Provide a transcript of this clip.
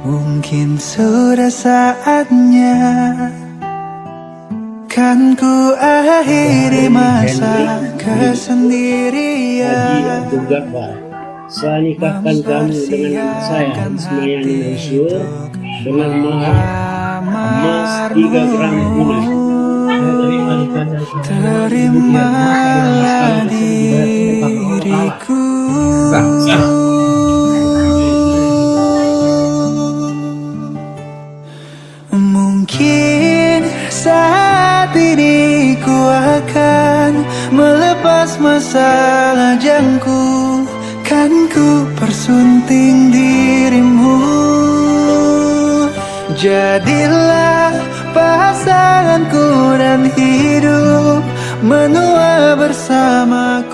Mungkin sudah saatnya kan ku akhiri masa kesendirian. Saya nikahkan kamu dengan saya Ismayani Mansur dengan mahar emas 3 gram tunai. Terimalah diriku. Mungkin saat ini ku akan melepas masa lajangku, kan ku persunting dirimu. Jadilah pasanganku dan hidup menua bersamaku.